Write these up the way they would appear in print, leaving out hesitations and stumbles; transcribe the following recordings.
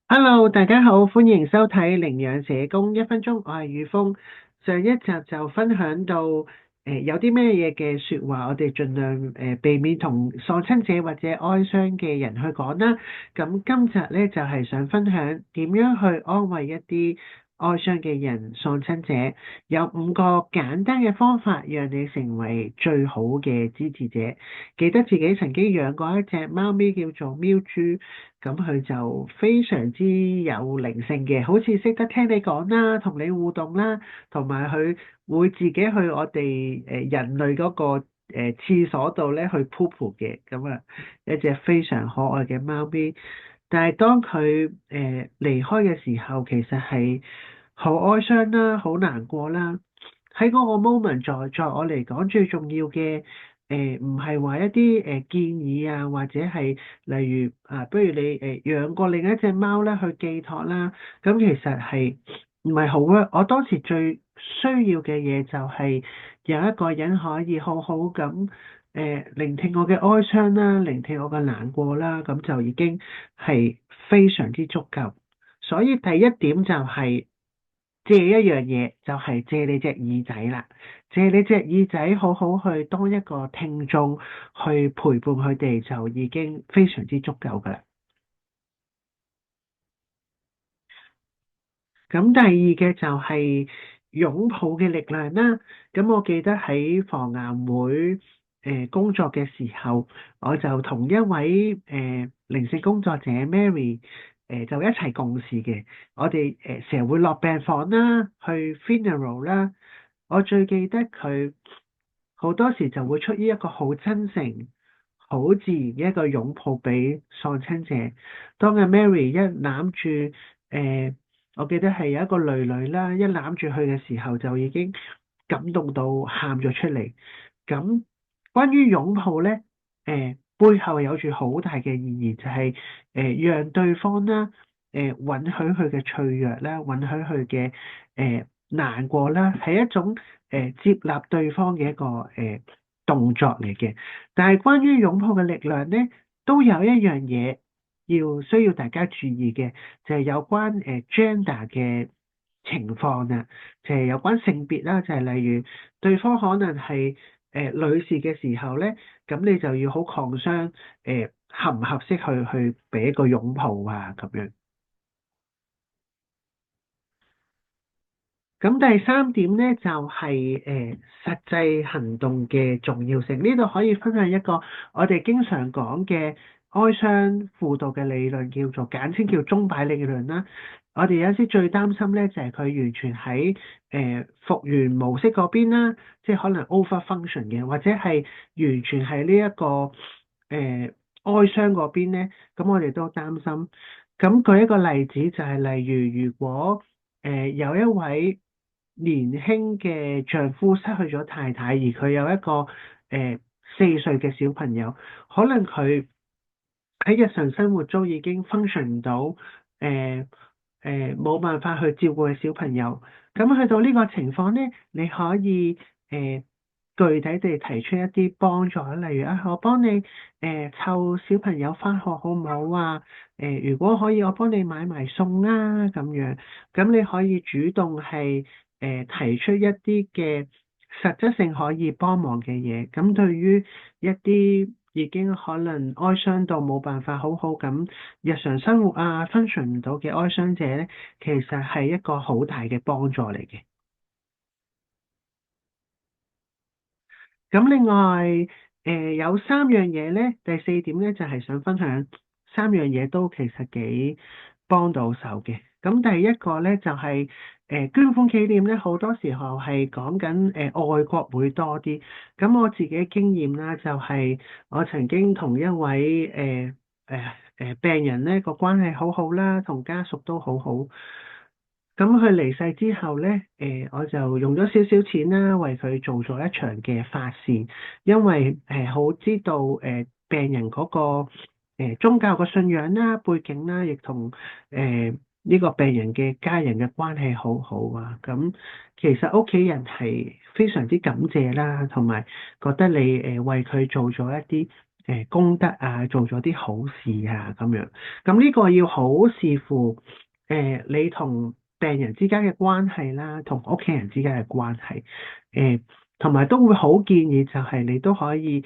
Hello，大家好，歡迎收睇領養社工1分鐘，我係宇峰。上一集就分享到，有啲咩嘢嘅說話，我哋盡量避免同喪親者或者哀傷嘅人去講啦。咁今集咧就係想分享點樣去安慰一啲哀傷嘅人、喪親者，有5個簡單嘅方法，讓你成為最好嘅支持者。記得自己曾經養過一隻貓咪叫做喵豬。咁佢就非常之有靈性嘅，好似識得聽你講啦，同你互動啦，同埋佢會自己去我哋人類嗰個廁所度咧去 poop 嘅，咁啊一隻非常可愛嘅貓咪。但係當佢離開嘅時候，其實係好哀傷啦，好難過啦。喺嗰個 moment 在我嚟講最重要嘅。唔係話一啲建議啊，或者係例如啊，不如你養過另一隻貓啦，去寄託啦。咁其實係唔係好啊？我當時最需要嘅嘢就係有一個人可以好好咁聆聽我嘅哀傷啦，聆聽我嘅難過啦，咁就已經係非常之足夠。所以第一點就係借一樣嘢，就係借你隻耳仔啦。借你隻耳仔好好去當一個聽眾，去陪伴佢哋就已經非常之足夠噶啦。咁第二嘅就係擁抱嘅力量啦。咁我記得喺防癌會工作嘅時候，我就同一位靈性工作者 Mary 就一齊共事嘅。我哋成日會落病房啦，去 funeral 啦。我最記得佢好多時就會出於一個好真誠、好自然嘅一個擁抱俾喪親者。當阿 Mary 一攬住我記得係有一個女女啦，一攬住佢嘅時候就已經感動到喊咗出嚟。咁關於擁抱咧，背後有住好大嘅意義，就係讓對方啦，允許佢嘅脆弱啦，允許佢嘅難過啦，係一種接納對方嘅一個動作嚟嘅。但係關於擁抱嘅力量咧，都有一樣嘢需要大家注意嘅，就係有關gender 嘅情況啊，就係有關性別啦，就係例如對方可能係女士嘅時候咧，咁你就要好 concern 合唔合適去俾一個擁抱啊咁樣。咁第三點咧就係實際行動嘅重要性，呢度可以分享一個我哋經常講嘅哀傷輔導嘅理論，叫做簡稱叫鐘擺理論啦。我哋有時最擔心咧就係佢完全喺復原模式嗰邊啦，即係可能 over function 嘅，或者係完全係呢一個哀傷嗰邊咧，咁我哋都擔心。咁舉一個例子就係例如如果有一位年輕嘅丈夫失去咗太太，而佢有一個4歲嘅小朋友，可能佢喺日常生活中已經 function 唔到，冇辦法去照顧嘅小朋友。咁去到呢個情況咧，你可以具體地提出一啲幫助，例如啊，我幫你湊小朋友返學好唔好啊？如果可以，我幫你買埋餸啦咁樣。咁你可以主動係提出一啲嘅實質性可以幫忙嘅嘢。咁對於一啲已經可能哀傷到冇辦法好好咁日常生活啊 function 唔到嘅哀傷者咧，其實係一個好大嘅幫助嚟嘅。咁另外，有3樣嘢咧，第四點咧就係想分享3樣嘢都其實幾幫到手嘅。咁第一個咧就係捐款紀念咧，好多時候係講緊外國會多啲。咁我自己經驗啦，就係我曾經同一位病人咧個關係好好啦，同家屬都好好。咁佢離世之後咧，我就用咗少少錢啦，為佢做咗一場嘅法事，因為好知道病人嗰個宗教嘅信仰啦、背景啦，亦同呢個病人嘅家人嘅關係好好啊。咁其實屋企人係非常之感謝啦，同埋覺得你為佢做咗一啲功德啊，做咗啲好事啊咁樣。咁呢個要好視乎你同病人之間嘅關係啦，同屋企人之間嘅關係。同埋都會好建議就係你都可以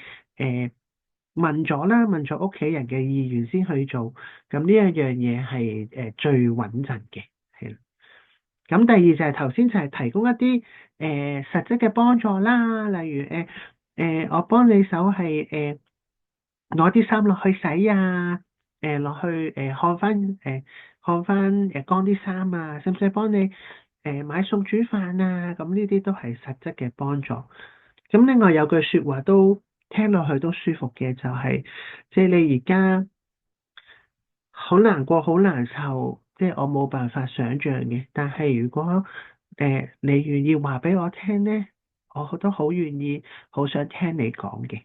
問咗啦，問咗屋企人嘅意願先去做。咁呢一樣嘢係最穩陣嘅，係啦。咁第二就係頭先就係提供一啲實質嘅幫助啦，例如我幫你手係攞啲衫落去洗啊，落去看翻乾啲衫啊，使唔使幫你買餸煮飯啊？咁呢啲都係實質嘅幫助。咁另外有句説話都聽落去都舒服嘅，就係即係你而家好難過、好難受，即係我冇辦法想像嘅。但係如果你願意話俾我聽咧，我都好願意、好想聽你講嘅。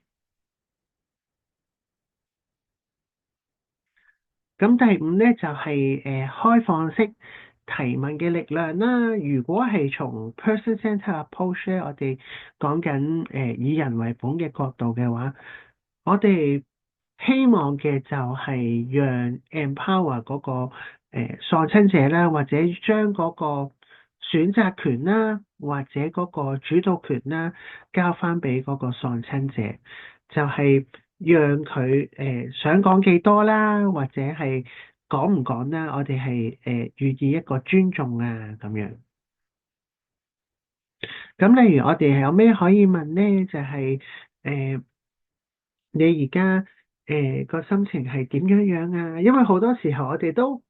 咁第五咧就係開放式提問嘅力量啦。如果係從 person-centered approach 咧，我哋講緊以人為本嘅角度嘅話，我哋希望嘅就係讓 empower 嗰個喪親者啦，或者將嗰個選擇權啦，或者嗰個主導權啦，交翻俾嗰個喪親者，就係讓佢想講幾多啦，或者係講唔講啦，我哋係予以一個尊重啊咁樣。咁例如我哋有咩可以問咧？就係你而家個心情係點樣樣啊？因為好多時候我哋都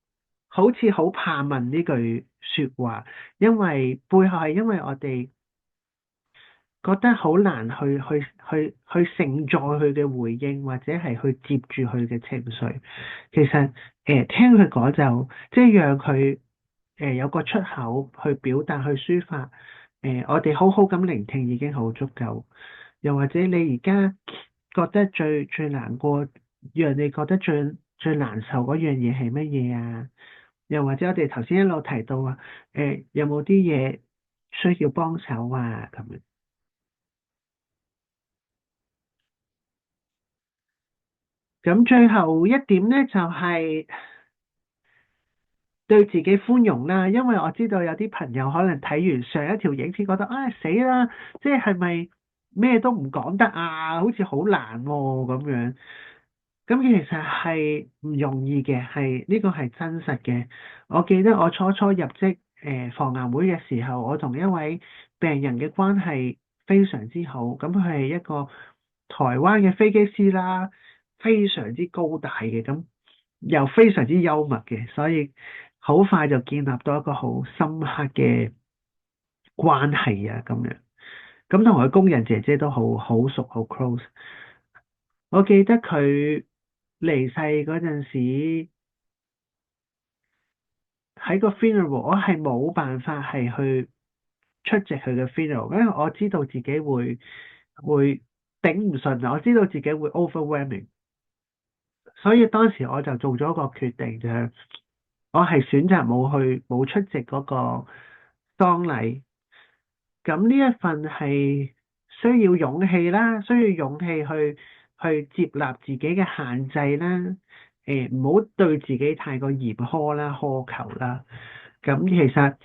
好似好怕問呢句説話，因為背後係因為我哋覺得好難去承載佢嘅回應，或者係去接住佢嘅情緒。其實聽佢講就即係讓佢有個出口去表達、去抒發。我哋好好咁聆聽已經好足夠。又或者你而家覺得最難過，讓你覺得最難受嗰樣嘢係乜嘢啊？又或者我哋頭先一路提到啊，有冇啲嘢需要幫手啊？咁樣。咁最後一點咧，就係對自己寬容啦，因為我知道有啲朋友可能睇完上一條影片，覺得啊死啦，即係咪咩都唔講得啊？好似好難喎咁樣。咁其實係唔容易嘅，係呢個係真實嘅。我記得我初初入職防癌會嘅時候，我同一位病人嘅關係非常之好。咁佢係一個台灣嘅飛機師啦，非常之高大嘅，咁又非常之幽默嘅，所以好快就建立到一個好深刻嘅關係啊咁樣。咁同佢工人姐姐都好熟好 close。我記得佢離世嗰陣時，喺個 funeral，我係冇辦法係去出席佢嘅 funeral，因為我知道自己會頂唔順啊，我知道自己會 overwhelming，所以當時我就做咗個決定，就係我係選擇冇出席嗰個喪禮。咁呢一份係需要勇氣啦，需要勇氣去接納自己嘅限制啦，唔好對自己太過嚴苛啦、苛求啦。咁其實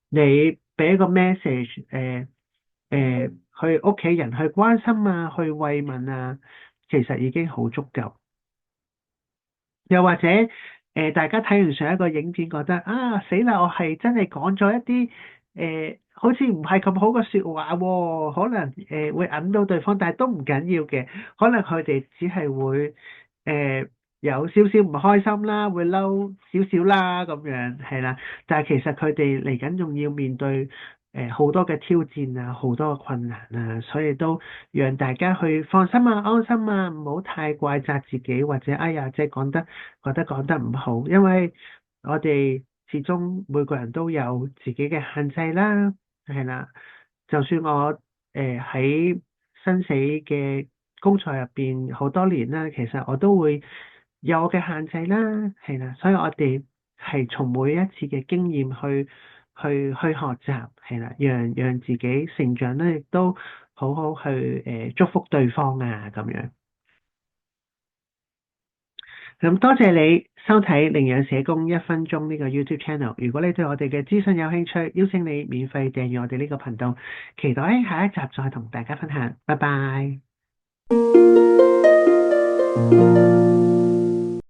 你俾一個 message，去屋企人去關心啊，去慰問啊，其實已經好足夠。又或者大家睇完上一個影片，覺得啊死啦，我係真係講咗一啲好似唔係咁好嘅説話喎，可能會揞到對方，但係都唔緊要嘅，可能佢哋只係會有少少唔開心啦，會嬲少少啦咁樣，係啦，但係其實佢哋嚟緊仲要面對好多嘅挑戰啊，好多嘅困難啊，所以都讓大家去放心啊、安心啊，唔好太怪責自己，或者哎呀，即係覺得講得唔好，因為我哋始終每個人都有自己嘅限制啦，係啦，就算我喺生死嘅工作入邊好多年啦，其實我都會有我嘅限制啦，係啦，所以我哋係從每一次嘅經驗去學習，係啦，讓自己成長咧，亦都好好去祝福對方啊，咁樣。咁多謝你收睇領養社工一分鐘呢個 YouTube channel。如果你對我哋嘅資訊有興趣，邀請你免費訂閱我哋呢個頻道，期待下一集再同大家分享。拜拜。